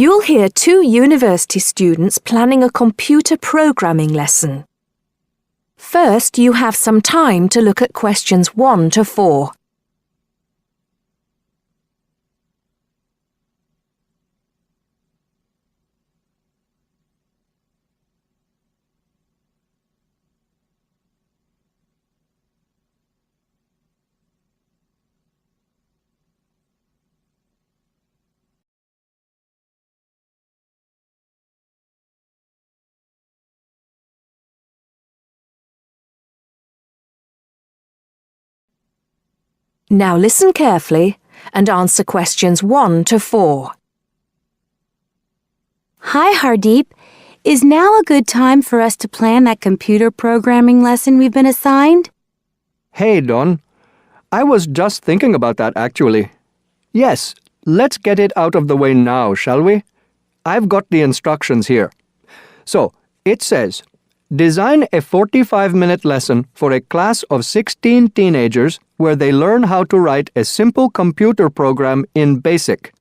You'll hear two university students planning a computer programming lesson. First, you have some time to look at questions 1 to 4. Now listen carefully and answer questions 1 to 4. Hi, Hardeep. Is now a good time for us to plan that computer programming lesson we've been assigned? Hey, Dawn. I was just thinking about that, actually. Yes, let's get it out of the way now, shall we? I've got the instructions here. So, it says, design a 45-minute lesson for a class of 16 teenagers where they learn how to write a simple computer program in BASIC.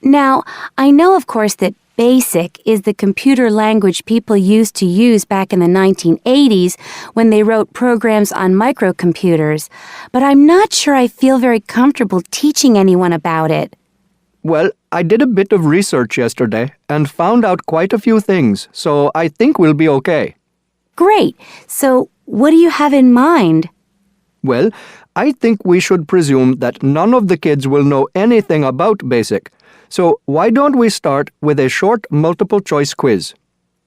Now, I know, of course, that BASIC is the computer language people used to use back in the 1980s when they wrote programs on microcomputers, but I'm not sure I feel very comfortable teaching anyone about it. Well, I did a bit of research yesterday and found out quite a few things, so I think we'll be okay. Great. So, what do you have in mind? Well, I think we should presume that none of the kids will know anything about BASIC. So why don't we start with a short multiple-choice quiz?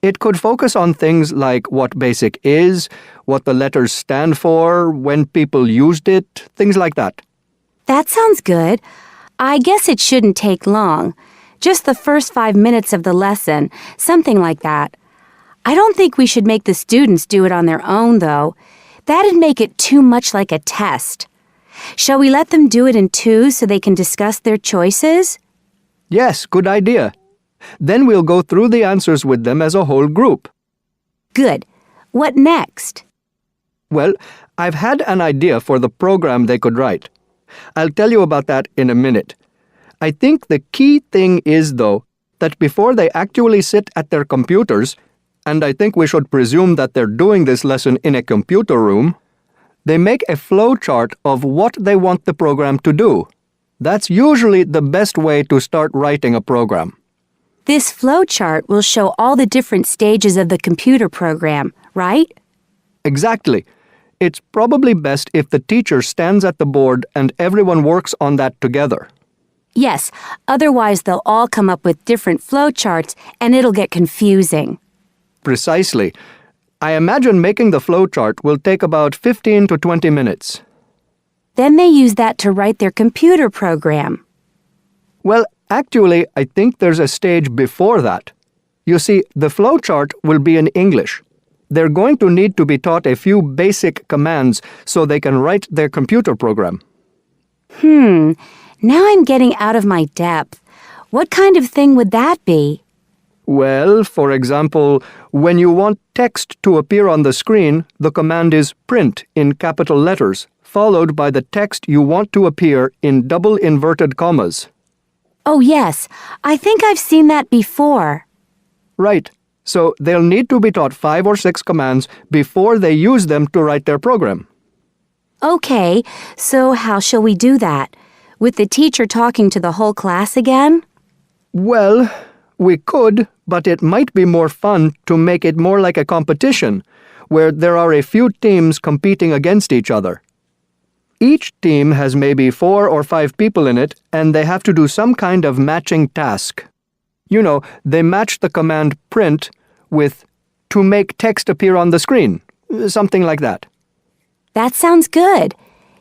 It could focus on things like what BASIC is, what the letters stand for, when people used it, things like that. That sounds good. I guess it shouldn't take long. Just the first 5 minutes of the lesson, something like that. I don't think we should make the students do it on their own, though. That'd make it too much like a test. Shall we let them do it in twos so they can discuss their choices? Yes, good idea. Then we'll go through the answers with them as a whole group. Good. What next? Well, I've had an idea for the program they could write. I'll tell you about that in a minute. I think the key thing is, though, that before they actually sit at their computers, and I think we should presume that they're doing this lesson in a computer room, they make a flow chart of what they want the program to do. That's usually the best way to start writing a program. This flow chart will show all the different stages of the computer program, right? Exactly. It's probably best if the teacher stands at the board and everyone works on that together. Yes, otherwise they'll all come up with different flow charts and it'll get confusing. Precisely. I imagine making the flow chart will take about 15 to 20 minutes. Then they use that to write their computer program. Well, actually, I think there's a stage before that. You see, the flow chart will be in English. They're going to need to be taught a few basic commands so they can write their computer program. Now I'm getting out of my depth. What kind of thing would that be? Well, for example, when you want text to appear on the screen, the command is print in capital letters, followed by the text you want to appear in double inverted commas. Oh yes, I think I've seen that before. Right. So they'll need to be taught 5 or 6 commands before they use them to write their program. Okay, so how shall we do that? With the teacher talking to the whole class again? Well, we could, but it might be more fun to make it more like a competition, where there are a few teams competing against each other. Each team has maybe 4 or 5 people in it, and they have to do some kind of matching task. You know, they match the command print with to make text appear on the screen, something like that. That sounds good.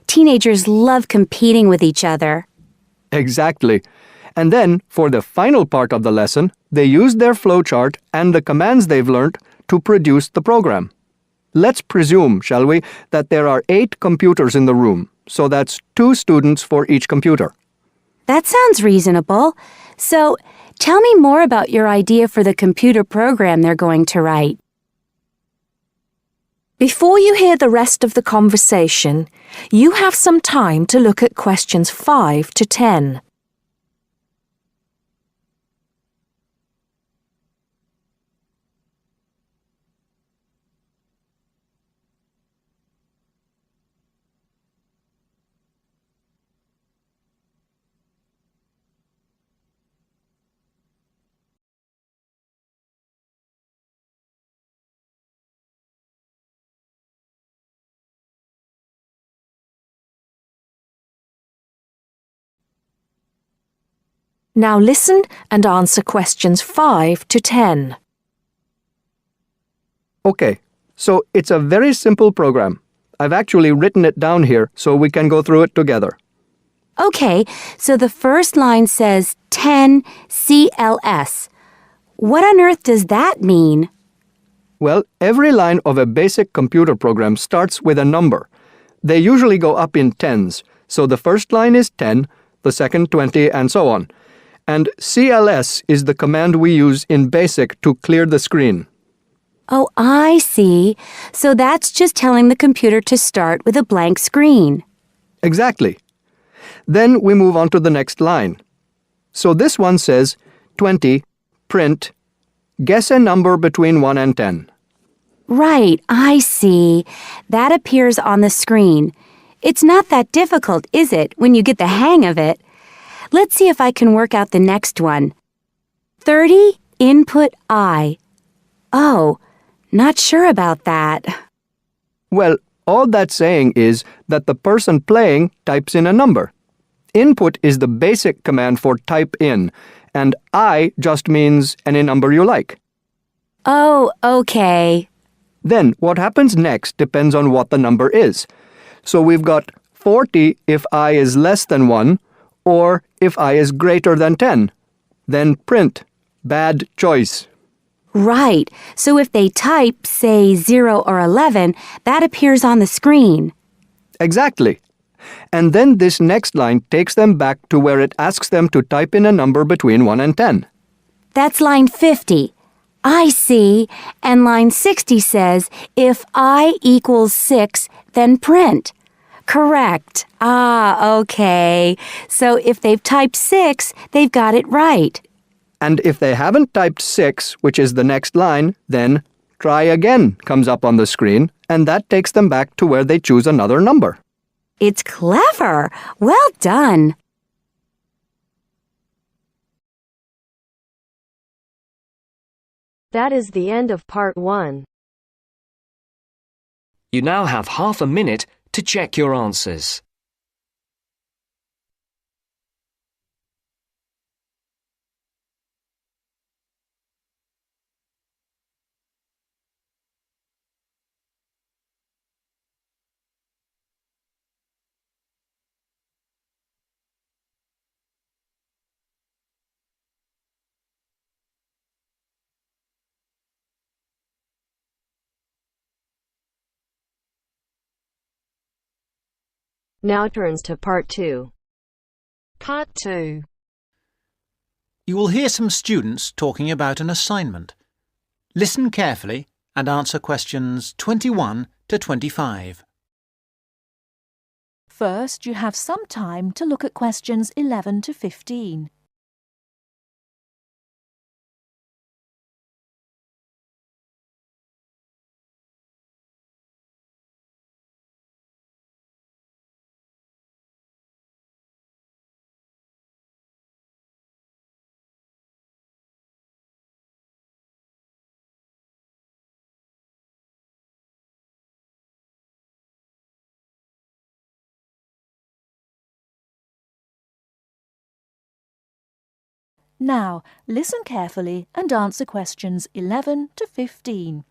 Teenagers love competing with each other. Exactly. And then, for the final part of the lesson, they use their flowchart and the commands they've learned to produce the program. Let's presume, shall we, that there are 8 computers in the room, so that's 2 students for each computer. That sounds reasonable. So, tell me more about your idea for the computer program they're going to write. Before you hear the rest of the conversation, you have some time to look at questions 5 to 10. Now listen and answer questions 5 to 10. Okay, so it's a very simple program. I've actually written it down here so we can go through it together. Okay, so the first line says 10 CLS. What on earth does that mean? Well, every line of a basic computer program starts with a number. They usually go up in tens, so the first line is 10, the second 20, and so on. And CLS is the command we use in BASIC to clear the screen. Oh, I see. So that's just telling the computer to start with a blank screen. Exactly. Then we move on to the next line. So this one says 20, print, guess a number between 1 and 10. Right, I see. That appears on the screen. It's not that difficult, is it, when you get the hang of it? Let's see if I can work out the next one. 30, input I. Oh, not sure about that. Well, all that's saying is that the person playing types in a number. Input is the basic command for type in, and I just means any number you like. Oh, okay. Then what happens next depends on what the number is. So we've got 40 if I is less than 1, or if I is greater than 10. Then print. Bad choice. Right, so if they type, say, 0 or 11, that appears on the screen. Exactly. And then this next line takes them back to where it asks them to type in a number between 1 and 10. That's line 50. I see. And line 60 says, if I equals 6, then print. Correct. Ah, okay. So if they've typed 6, they've got it right. And if they haven't typed 6, which is the next line, then try again comes up on the screen, and that takes them back to where they choose another number. It's clever. Well done. That is the end of part 1. You now have half a minute to check your answers. Now turns to part 2. Part 2. You will hear some students talking about an assignment. Listen carefully and answer questions 21 to 25. First, you have some time to look at questions 11 to 15. Now, listen carefully and answer questions 11 to 15.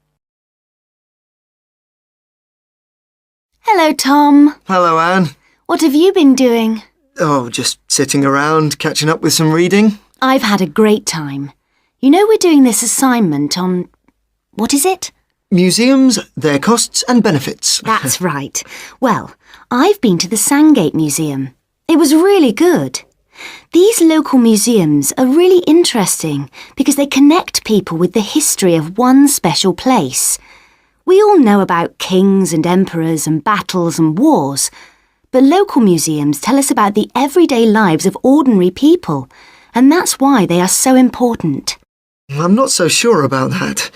Hello, Tom. Hello, Anne. What have you been doing? Oh, just sitting around, catching up with some reading. I've had a great time. You know we're doing this assignment on... what is it? Museums, their costs and benefits. That's right. Well, I've been to the Sandgate Museum. It was really good. These local museums are really interesting because they connect people with the history of one special place. We all know about kings and emperors and battles and wars, but local museums tell us about the everyday lives of ordinary people, and that's why they are so important. I'm not so sure about that.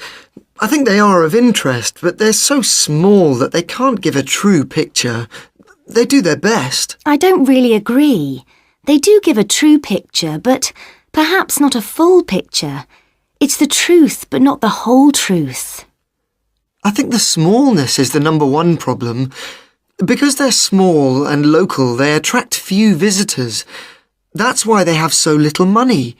I think they are of interest, but they're so small that they can't give a true picture. They do their best. I don't really agree. They do give a true picture, but perhaps not a full picture. It's the truth, but not the whole truth. I think the smallness is the number one problem. Because they're small and local, they attract few visitors. That's why they have so little money.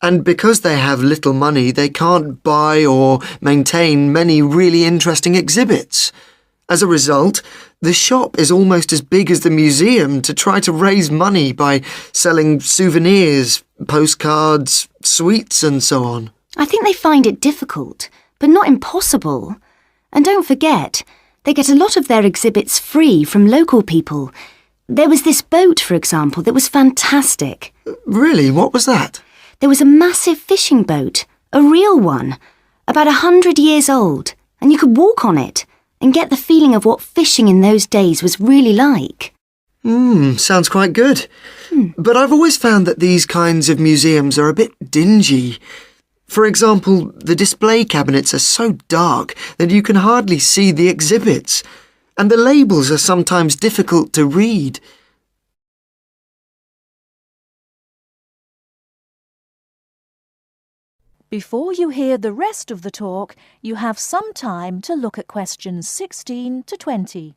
And because they have little money, they can't buy or maintain many really interesting exhibits. As a result, the shop is almost as big as the museum to try to raise money by selling souvenirs, postcards, sweets and so on. I think they find it difficult, but not impossible. And don't forget, they get a lot of their exhibits free from local people. There was this boat, for example, that was fantastic. Really? What was that? There was a massive fishing boat, a real one, about 100 years old, and you could walk on it and get the feeling of what fishing in those days was really like. Sounds quite good. But I've always found that these kinds of museums are a bit dingy. For example, the display cabinets are so dark that you can hardly see the exhibits, and the labels are sometimes difficult to read. Before you hear the rest of the talk, you have some time to look at questions 16 to 20.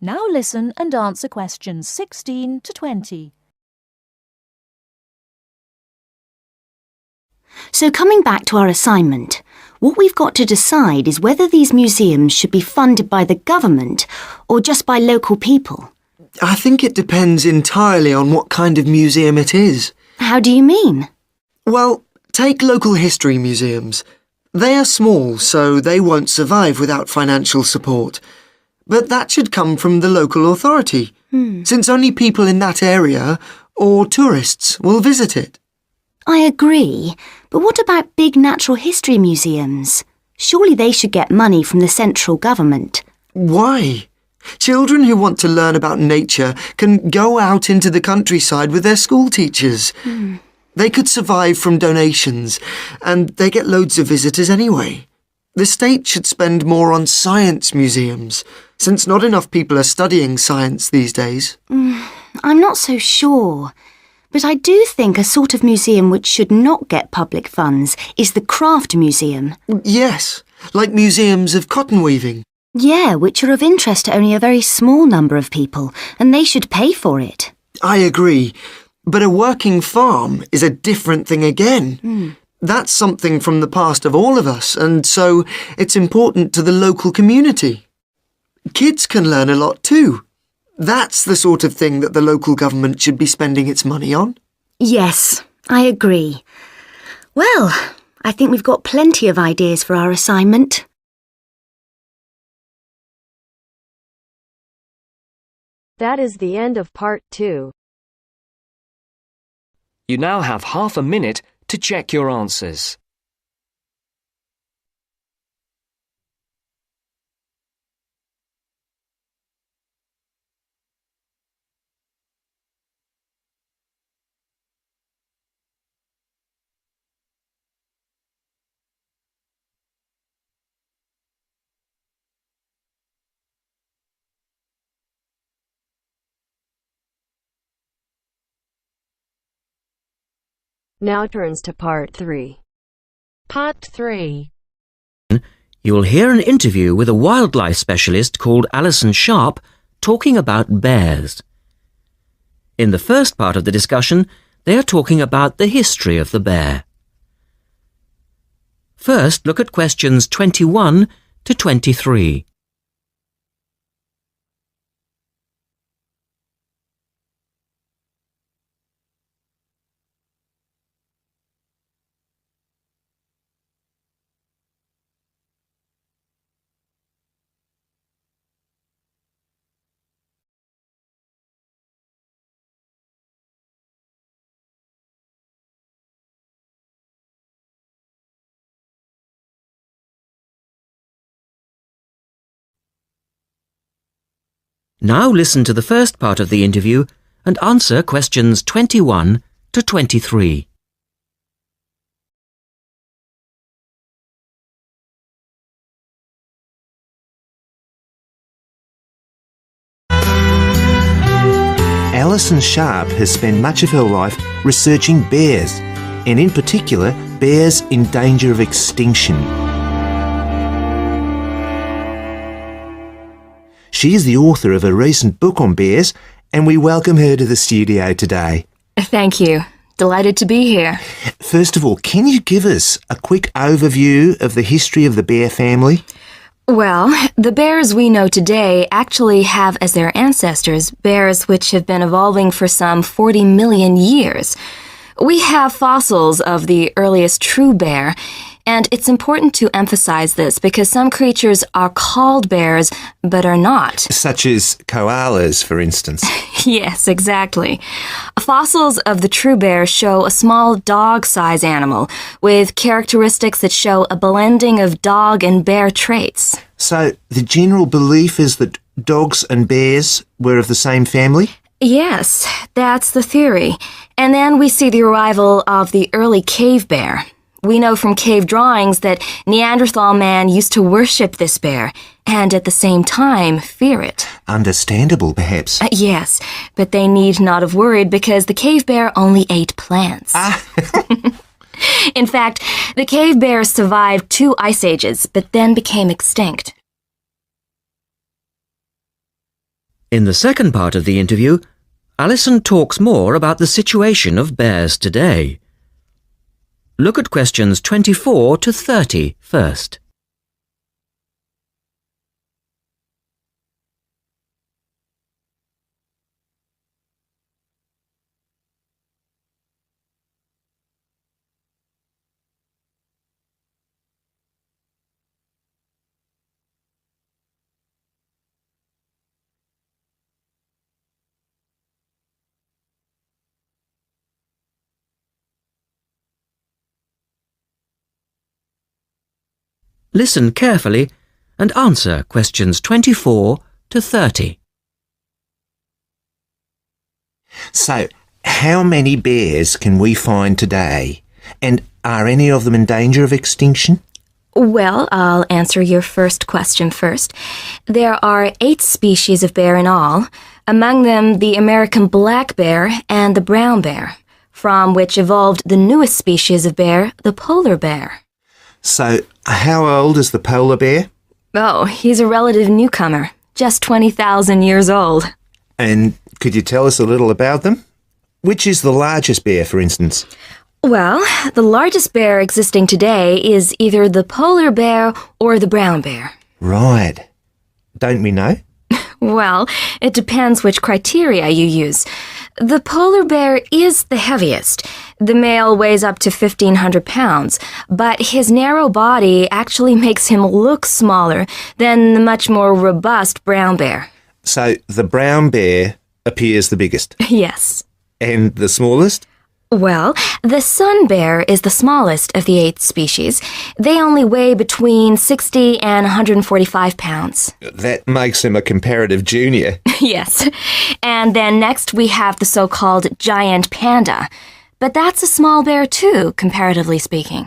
Now listen and answer questions 16 to 20. So coming back to our assignment, what we've got to decide is whether these museums should be funded by the government or just by local people. I think it depends entirely on what kind of museum it is. How do you mean? Well, take local history museums. They are small, so they won't survive without financial support. But that should come from the local authority, since only people in that area or tourists will visit it. I agree, but what about big natural history museums? Surely they should get money from the central government. Why? Children who want to learn about nature can go out into the countryside with their school teachers. They could survive from donations, and they get loads of visitors anyway. The state should spend more on science museums, since not enough people are studying science these days. I'm not so sure. But I do think a sort of museum which should not get public funds is the craft museum. Yes, like museums of cotton weaving. Yeah, which are of interest to only a very small number of people, and they should pay for it. I agree, but a working farm is a different thing again. That's something from the past of all of us, and so it's important to the local community. Kids can learn a lot too. That's the sort of thing that the local government should be spending its money on. Yes, I agree. Well, I think we've got plenty of ideas for our assignment. That is the end of part 2. You now have half a minute to check your answers. Now turns to part 3. Part 3. You will hear an interview with a wildlife specialist called Alison Sharp talking about bears. In the first part of the discussion, they are talking about the history of the bear. First, look at questions 21 to 23. Now listen to the first part of the interview and answer questions 21 to 23. Alison Sharp has spent much of her life researching bears, and in particular, bears in danger of extinction. She is the author of a recent book on bears, and we welcome her to the studio today. Thank you. Delighted to be here. First of all, can you give us a quick overview of the history of the bear family? Well, the bears we know today actually have as their ancestors bears which have been evolving for some 40 million years. We have fossils of the earliest true bear, and it's important to emphasize this because some creatures are called bears but are not. Such as koalas, for instance. Yes, exactly. Fossils of the true bear show a small dog-size animal with characteristics that show a blending of dog and bear traits. So the general belief is that dogs and bears were of the same family? Yes, that's the theory. And then we see the arrival of the early cave bear. We know from cave drawings that Neanderthal man used to worship this bear and at the same time fear it. Understandable, perhaps. Yes, but they need not have worried because the cave bear only ate plants. In fact, the cave bear survived 2 ice ages, but then became extinct. In the second part of the interview, Alison talks more about the situation of bears today. Look at questions 24 to 30 first. Listen carefully and answer questions 24 to 30. So, how many bears can we find today? And are any of them in danger of extinction? Well, I'll answer your first question first. There are 8 species of bear in all, among them the American black bear and the brown bear, from which evolved the newest species of bear, the polar bear. So, how old is the polar bear? Oh, he's a relative newcomer, just 20,000 years old. And could you tell us a little about them? Which is the largest bear, for instance? Well, the largest bear existing today is either the polar bear or the brown bear. Right. Don't we know? Well, it depends which criteria you use. The polar bear is the heaviest. The male weighs up to 1,500 pounds, but his narrow body actually makes him look smaller than the much more robust brown bear. So the brown bear appears the biggest? Yes. And the smallest? Well, the sun bear is the smallest of the 8 species. They only weigh between 60 and 145 pounds. That makes him a comparative junior. Yes. And then next we have the so-called giant panda. But that's a small bear too, comparatively speaking.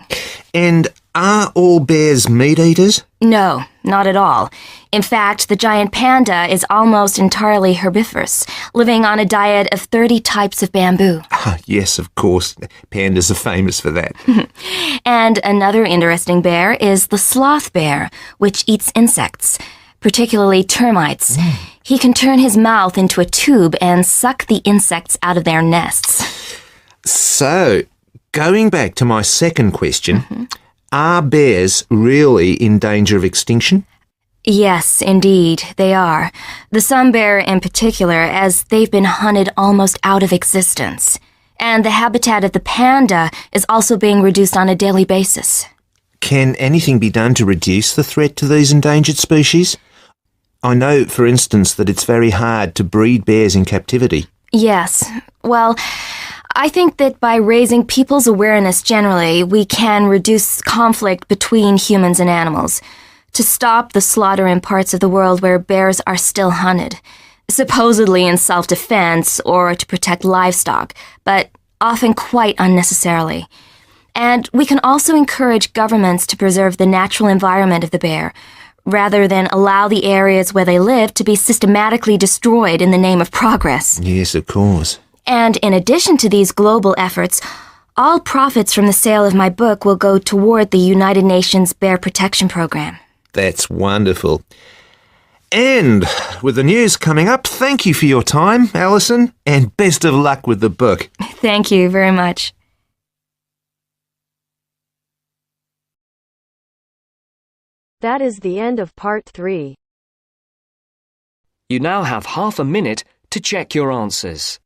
And are all bears meat eaters? No, not at all. In fact, the giant panda is almost entirely herbivorous, living on a diet of 30 types of bamboo. Yes, of course. Pandas are famous for that. And another interesting bear is the sloth bear, which eats insects, particularly termites. He can turn his mouth into a tube and suck the insects out of their nests. So, going back to my second question, are bears really in danger of extinction? Yes, indeed, they are. The sun bear in particular, as they've been hunted almost out of existence. And the habitat of the panda is also being reduced on a daily basis. Can anything be done to reduce the threat to these endangered species? I know, for instance, that it's very hard to breed bears in captivity. Yes. Well, I think that by raising people's awareness generally, we can reduce conflict between humans and animals. To stop the slaughter in parts of the world where bears are still hunted. supposedly in self-defense or to protect livestock, but often quite unnecessarily. And we can also encourage governments to preserve the natural environment of the bear, rather than allow the areas where they live to be systematically destroyed in the name of progress. Yes, of course. And in addition to these global efforts, all profits from the sale of my book will go toward the United Nations Bear Protection Program. That's wonderful. And with the news coming up, thank you for your time, Alison, and best of luck with the book. Thank you very much. That is the end of part 3. You now have half a minute to check your answers.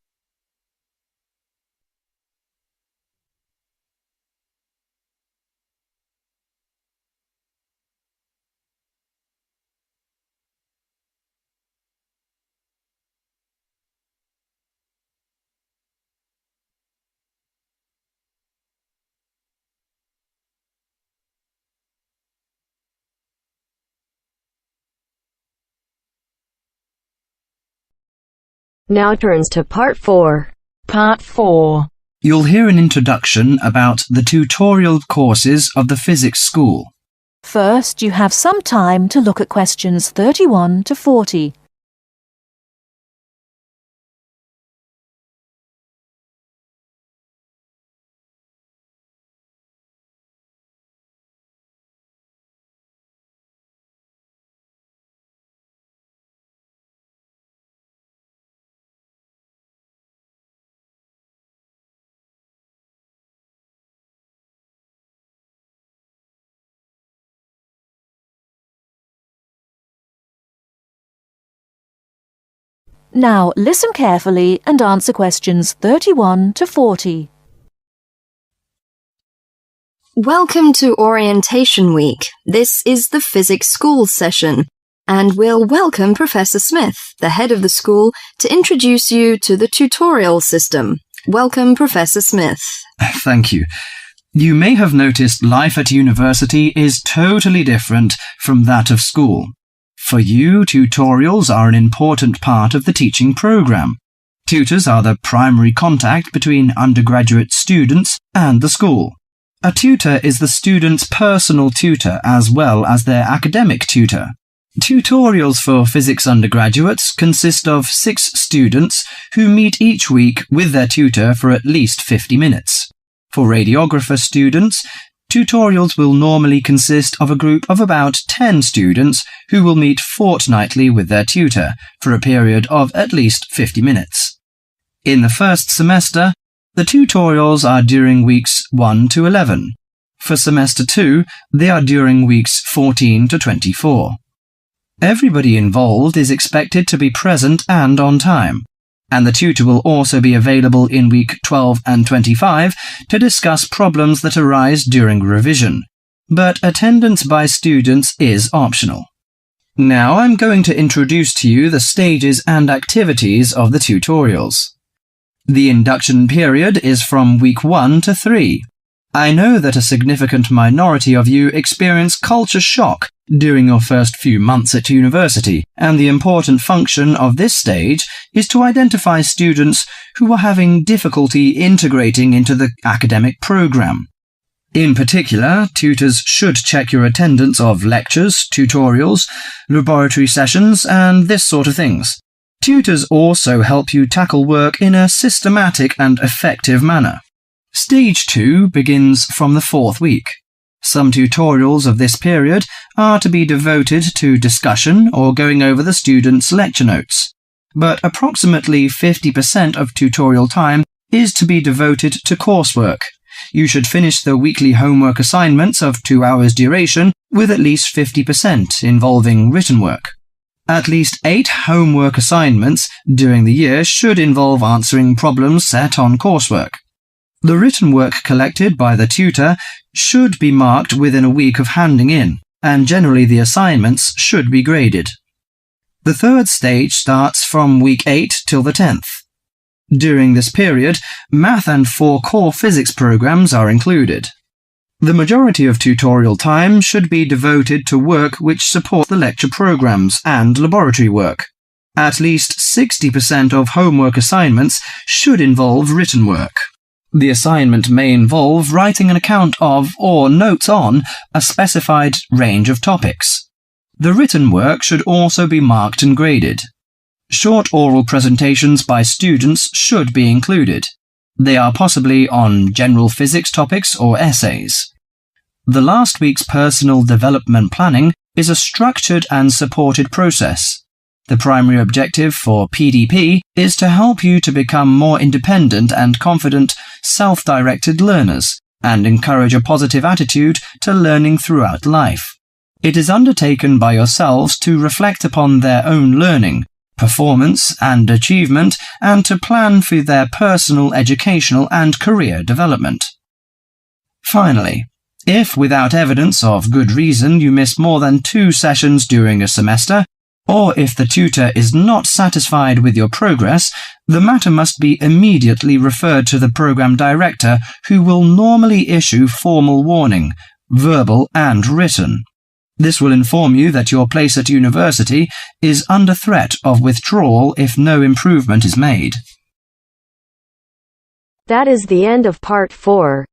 Now turns to part 4. Part 4. You'll hear an introduction about the tutorial courses of the physics school. First, you have some time to look at questions 31 to 40. Now listen carefully and answer questions 31 to 40. Welcome to Orientation Week. This is the physics school session, and we'll welcome Professor Smith, the head of the school, to introduce you to the tutorial system. Welcome, Professor Smith. Thank you. You may have noticed life at university is totally different from that of school. For you, tutorials are an important part of the teaching program. Tutors are the primary contact between undergraduate students and the school. A tutor is the student's personal tutor as well as their academic tutor. Tutorials for physics undergraduates consist of 6 students who meet each week with their tutor for at least 50 minutes. For radiographer students, tutorials will normally consist of a group of about 10 students who will meet fortnightly with their tutor for a period of at least 50 minutes. In the first semester, the tutorials are during weeks 1 to 11. For semester 2, they are during weeks 14 to 24. Everybody involved is expected to be present and on time, and the tutor will also be available in week 12 and 25 to discuss problems that arise during revision, but attendance by students is optional. Now I'm going to introduce to you the stages and activities of the tutorials. The induction period is from week 1 to 3. I know that a significant minority of you experience culture shock during your first few months at university, and the important function of this stage is to identify students who are having difficulty integrating into the academic program. In particular, tutors should check your attendance of lectures, tutorials, laboratory sessions, and this sort of things. Tutors also help you tackle work in a systematic and effective manner. Stage 2 begins from the 4th week. Some tutorials of this period are to be devoted to discussion or going over the students' lecture notes, but approximately 50% of tutorial time is to be devoted to coursework. You should finish the weekly homework assignments of 2 hours duration with at least 50% involving written work. At least 8 homework assignments during the year should involve answering problems set on coursework. The written work collected by the tutor should be marked within a week of handing in, and generally the assignments should be graded. The 3rd stage starts from week 8 till the 10th. During this period, math and 4 core physics programs are included. The majority of tutorial time should be devoted to work which supports the lecture programs and laboratory work. At least 60% of homework assignments should involve written work. The assignment may involve writing an account of or notes on a specified range of topics. The written work should also be marked and graded. Short oral presentations by students should be included. They are possibly on general physics topics or essays. The last week's personal development planning is a structured and supported process. The primary objective for PDP is to help you to become more independent and confident, self-directed learners and encourage a positive attitude to learning throughout life. It is undertaken by yourselves to reflect upon their own learning, performance and achievement and to plan for their personal, educational and career development. Finally, if without evidence of good reason you miss more than 2 sessions during a semester, or if the tutor is not satisfied with your progress, the matter must be immediately referred to the program director, who will normally issue formal warning, verbal and written. This will inform you that your place at university is under threat of withdrawal if no improvement is made. That is the end of part 4.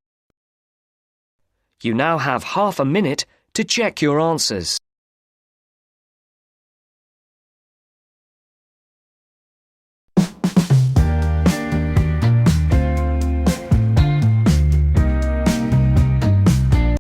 You now have half a minute to check your answers.